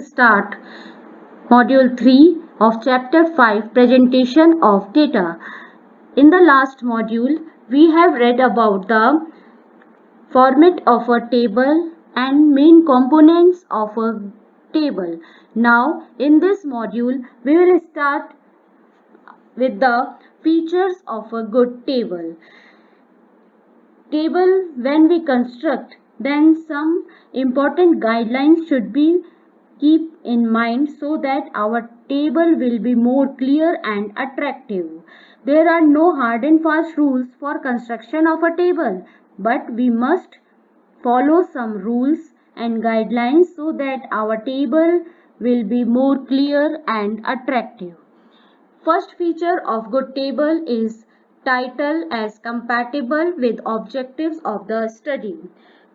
start Module 3 of Chapter 5 Presentation of Data. In the last module, we have read about the format of a table and main components of a table. Now, in this module, we will start with the features of a good table. Table, when we construct, then some important guidelines should be keep in mind so that our table will be more clear and attractive. There are no hard and fast rules for construction of a table, but we must follow some rules and guidelines so that our table will be more clear and attractive. First feature of good table is title as compatible with objectives of the study.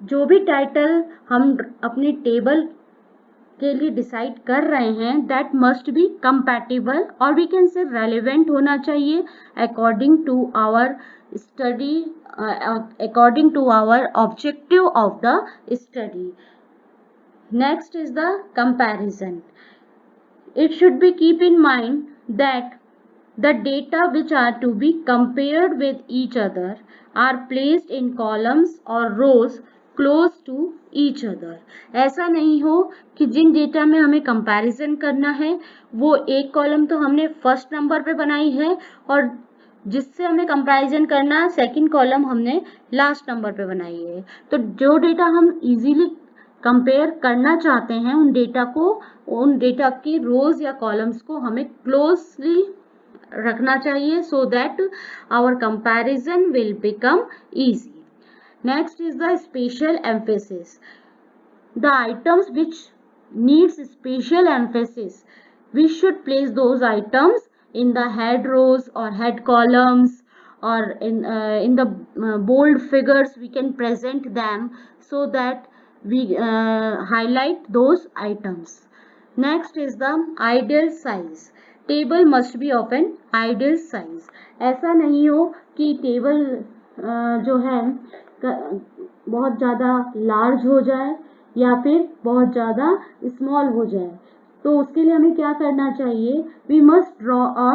जो भी title हम अपनी table के लिए decide कर रहे हैं that must be compatible और वी कैन से रेलेवेंट होना चाहिए according to our study according to our objective of the study. Next is the comparison. It should be keep in mind that the data which are to be compared with each other are placed in columns or rows close to each other. ऐसा नहीं हो कि जिन data में हमें comparison करना है वो एक कॉलम तो हमने फर्स्ट नंबर पे बनाई है और जिससे हमें कंपैरिजन करना सेकंड कॉलम हमने लास्ट नंबर पे बनाई है. तो जो डेटा हम इजीली कंपेयर करना चाहते हैं उन डेटा की रोज या कॉलम्स को हमें क्लोजली रखना चाहिए so that our comparison will become easy. Next is the spatial emphasis. The items which needs spatial emphasis, we should place those items in the head rows or head columns or in the bold figures we can present them so that we highlight those items. Next is the ideal size. Table must be of an ideal size. ऐसा नहीं हो कि table जो है बहुत ज़्यादा large हो जाए या फिर बहुत ज़्यादा स्मॉल हो जाए. तो उसके लिए हमें क्या करना चाहिए? We must draw a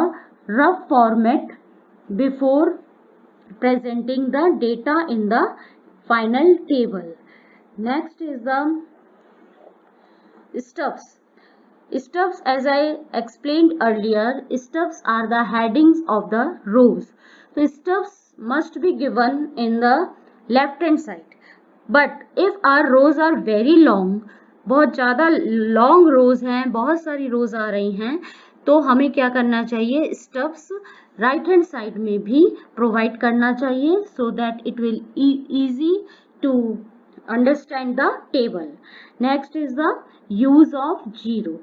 rough format before presenting the data in the final table. Next is the stubs. Stubs, as I explained earlier, stubs are the headings of the rows. So stubs must be given in the left hand side. But if our rows are very long, बहुत ज़्यादा long rows हैं, बहुत सारी rows आ रही हैं, तो हमें क्या करना चाहिए? Stubs right hand side में भी provide करना चाहिए so that it will easy to understand the table. Next is the use of zero.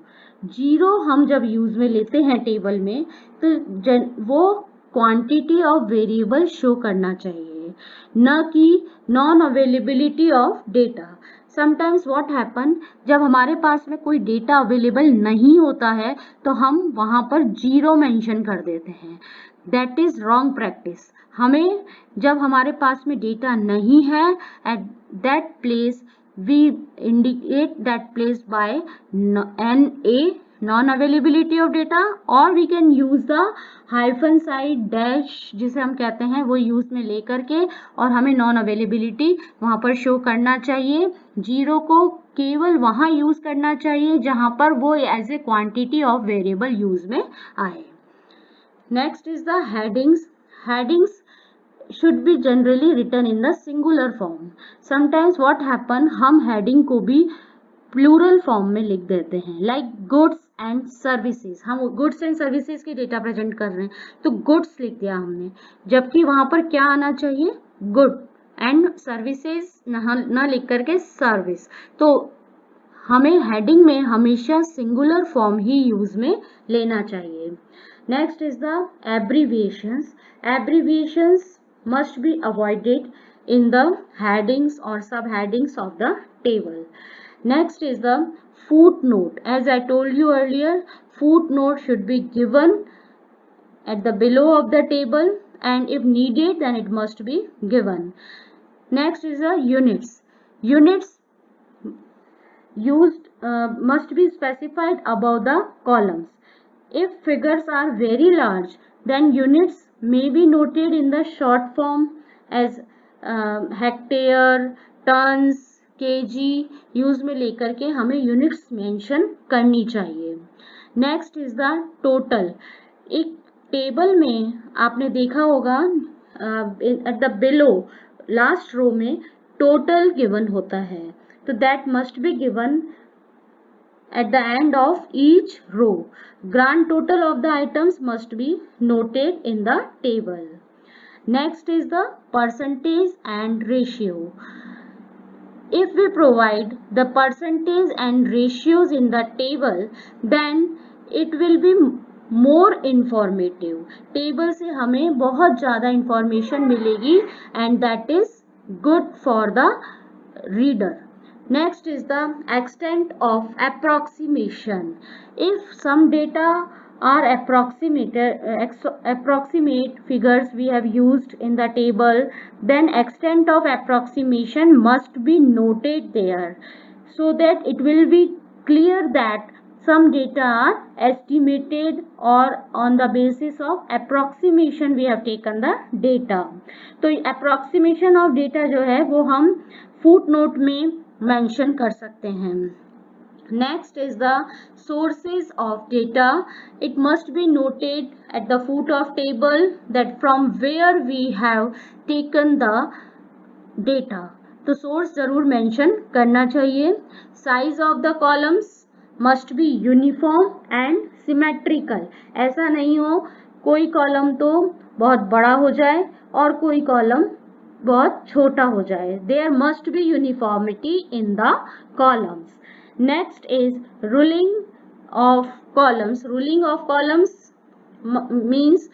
Zero हम जब यूज में लेते हैं टेबल में तो वो क्वांटिटी ऑफ वेरिएबल शो करना चाहिए, न कि non availability of data. Sometimes what happen, जब हमारे पास में कोई डेटा अवेलेबल नहीं होता है तो हम वहाँ पर जीरो मेंशन कर देते हैं. That is wrong practice. हमें जब हमारे पास में डेटा नहीं है at that place we indicate that place by NA, non-availability of data, or we can use the hyphen side dash जिसे हम कहते हैं वो यूज में लेकर के और हमें नॉन अवेलेबिलिटी वहाँ पर शो करना चाहिए. जीरो को केवल वहाँ यूज करना चाहिए जहाँ पर वो as a quantity of variable use में आए. Next is the headings. Headings should be generally written in the singular form. Sometimes what happen, हम heading को भी plural form में लिख देते हैं like goods and services. हम goods and services की डेटा प्रेजेंट कर रहे हैं तो goods लिख दिया हमने, जबकि वहाँ पर क्या आना चाहिए? good and services ना लिख करके service. तो हमें हेडिंग में हमेशा सिंगुलर फॉर्म ही यूज में लेना चाहिए. Next is the abbreviations. Abbreviations must be avoided in the headings or subheadings of the table. Next is the footnote. As I told you earlier, footnote should be given at the below of the table and if needed then it must be given. Next is the units. Units used must be specified above the columns. If figures are very large, then units may be noted in the short form as hectare, tons, kg use में लेकर के हमें units mention करनी चाहिए. Next is the total. एक table में आपने देखा होगा at the below last row में टोटल गिवन होता है, तो that must be given at the end of each row. Grand total of the items must be noted in the table. Next is the percentage and ratio. If we provide the percentage and ratios in the table, then it will be more informative. Table से हमें बहुत ज़्यादा information मिलेगी and that is good for the reader. Next is the extent of approximation. If some data are approximate figures we have used in the table, then extent of approximation must be noted there so that it will be clear that some data are estimated or on the basis of approximation we have taken the data. तो approximation of data जो है वो हम footnote में mention कर सकते हैं. Next is the sources of data. It must be noted at the foot of table that from where we have taken the data. तो source जरूर मेंशन करना चाहिए. Size of the columns must be uniform and symmetrical. ऐसा नहीं हो कोई column तो बहुत बड़ा हो जाए और कोई कॉलम बहुत छोटा हो जाए. There must be uniformity in the columns. Next is ruling of columns. Ruling of columns means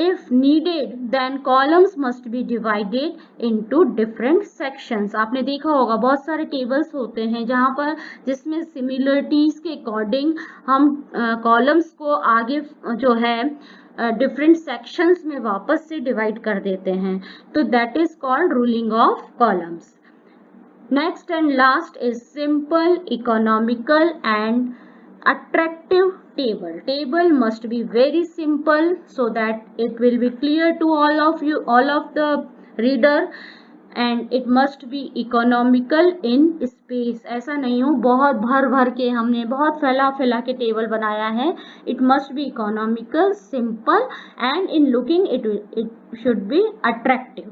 if needed then columns must be divided into different sections. आपने देखा होगा बहुत सारे tables होते हैं जहाँ पर जिसमें similarities के according हम columns को आगे जो है डिफरेंट सेक्शंस में वापस से डिवाइड कर देते हैं, तो that is called ruling of columns. Next and last is simple, economical and attractive table. Table must be very simple so that it will be clear to all of you, all of the reader, and it must be economical in space. ऐसा नहीं हो बहुत भर भर के हमने बहुत फैला फैला के टेबल बनाया है. It must be economical, simple, and in looking it should be attractive.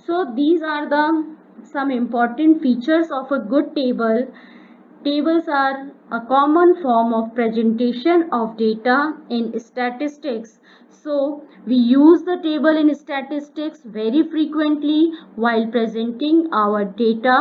So these are the some important features of a good table. Tables are a common form of presentation of data in statistics. So we use the table in statistics very frequently while presenting our data